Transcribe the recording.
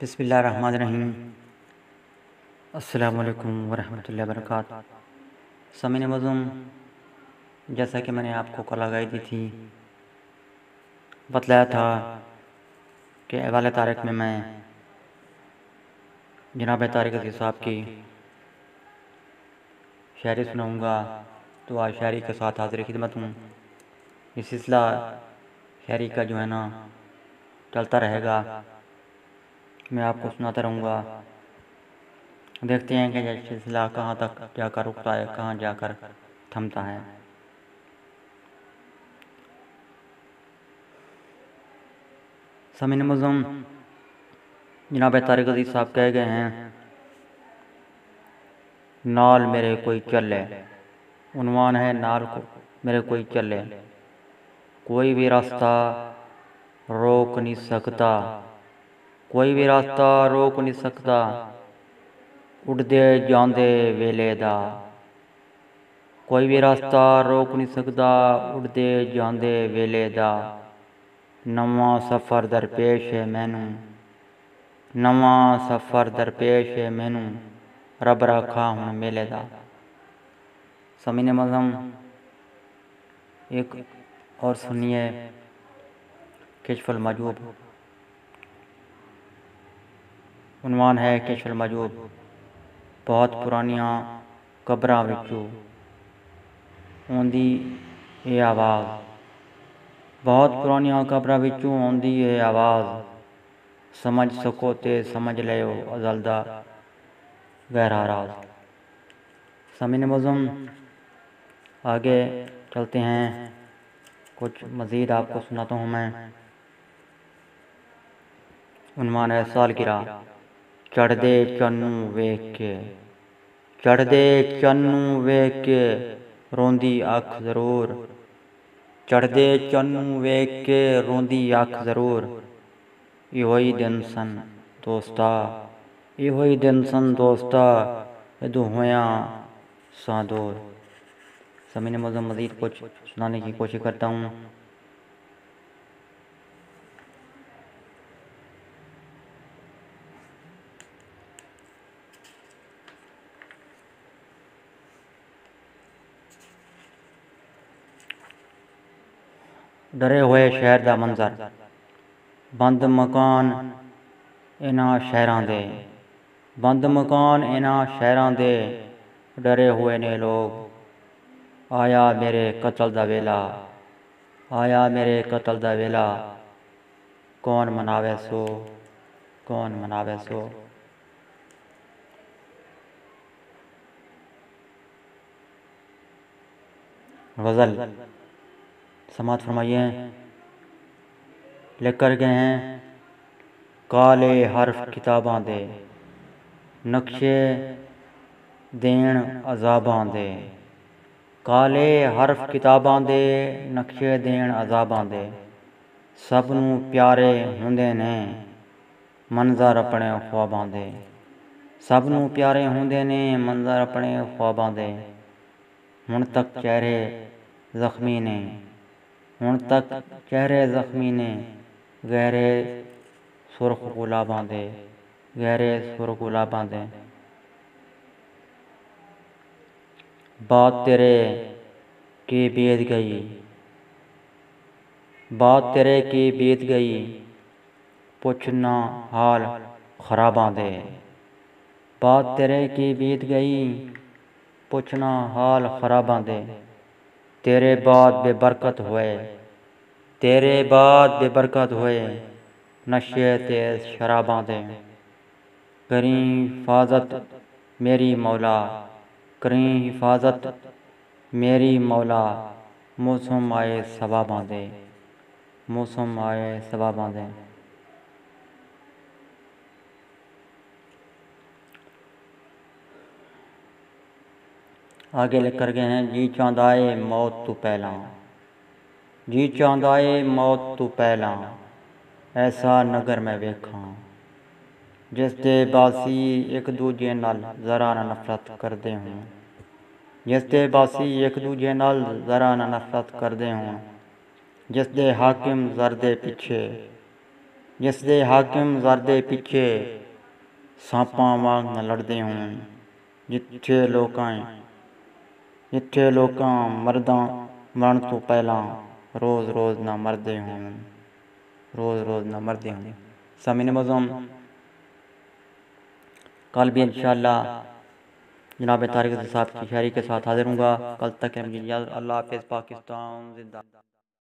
बिस्मिल्लाहिर्रहमानिर्रहीम। अस्सलामु अलैकुम वरहमतुल्लाहि वबरकातुहू। समीन मज़ूम, जैसा कि मैंने आपको कल आगाही दी थी, बतलाया था कि अवाले तारीख में मैं जनाब तारिक अज़ीज़ साहब की शायरी सुनाऊँगा। तो आज शायरी के साथ हाज़िर खिदमत हूँ। ये सिलसिला शायरी का जो है ना चलता रहेगा, मैं आपको सुनाता रहूँगा। देखते हैं कि यह सिलसिला कहाँ तक जाकर रुकता है, कहाँ जाकर थमता है। समीन मज़ूम, जनाब तारिक अज़ीज़ साहब कह गए हैं, नाल मेरे कोई चले। उन्वान है नाल को मेरे कोई चले, कोई भी रास्ता रोक नहीं सकता, कोई भी रास्ता रोक नहीं सकता, उड़दे जांदे वेले दा। कोई भी रास्ता रोक नहीं सकता, उड़दे जांदे वेले दा। नवां सफ़र दरपेश है मैनू, नवां सफ़र दरपेश है मैनू, रब रखा हुण मेले दा। समीन मज़म, एक और सुनिए कश्फुल मजूब। उन्वान है कश्फुल मजूब। बहुत पुरानियां कब्रां विचों आउंदी ये आवाज़, बहुत पुरानियां कब्रां विचों आउंदी ये आवाज़। समझ सको ते समझ लियो अज़ल दा गहरा राज। समीन मज़ूम, आगे चलते हैं, कुछ मज़ीद आपको सुनाता हूँ मैं। उन्वान है सालगिरह। चढ़दे चन्नू वेख के, चढ़दे चन्नू वेख के रोंदी अख ज़रूर, चढ़दे चन्नू वेख के रोंदी अख ज़रूर। इहोई दिन सन दोस्ता, इहोई दिन सन दोस्ता, यदु होया सा दूर। समीन मज़ूम, मज़ीद कुछ सुनाने की कोशिश करता हूँ। डरे हुए शहर दा मंजर, बंद मकान इन्हां शहरां दे, बंद मकान इन्हां शहरां दे। डरे हुए ने लोग, आया मेरे कतल दा वेला, आया मेरे कतल दा वेला। कौन मनावे सो, कौन मनावे सो। गज़ल समात फरमाइए। लेकर गए हैं काले हर्फ किताबां दे, नक्शे देन अज़ाबां दे। काले हर्फ किताबां दे, नक्शे देन अज़ाबां दे। सब नूं प्यारे हुंदे ने मंज़र अपने ख्वाबां दे, सब नूं प्यारे हुंदे ने मंज़र अपने ख्वाबां दे। हुण तक चेहरे ज़ख्मी ने, हुण तक चेहरे ज़ख्मी ने, गहरे सुर्ख गुलाबां दे, गहरे सुर्ख गुलाबां दे। बात तेरे की बीत गई, बात तेरे की बीत गई, पुछना हाल खराबां दे। बात तेरे की बीत गई, पुछना हाल खराबां दे। तेरे बाद बेबरकत होए, तेरे बाद बेबरकत होए, नशे ते शराबां दे। करीं हिफाजत मेरी मौला, करीं हिफाजत मेरी मौला, मौसम आए सवाबां दे, मौसम आए सवाबां दे। आगे लेकर गए हैं, जी चांदाए मौत तू पहला, जी चांदाए मौत तू पहला, ऐसा नगर मैं वेखां, जिस दे बासी एक दूजे नाल जरा ना नफरत करदे हों, जिस दे बासी एक दूजे नाल जरा ना नफरत करदे हों, जिस दे हाकिम जर दे पिछे जिस दे हाकिम ज़र दे पिछे सांपां वांग न लड़दे होण। जिथे लोकां मर्दां मरण तो पहलां रोज़ रोज़ ना मरदे होण। सामीन मज़लूम, कल भी इंशाअल्लाह जनाब तारिक साहब की शायरी के साथ हाजिर हूँगा। कल तक के लिए अल्लाह हाफ़िज़। पाकिस्तान जिंदा।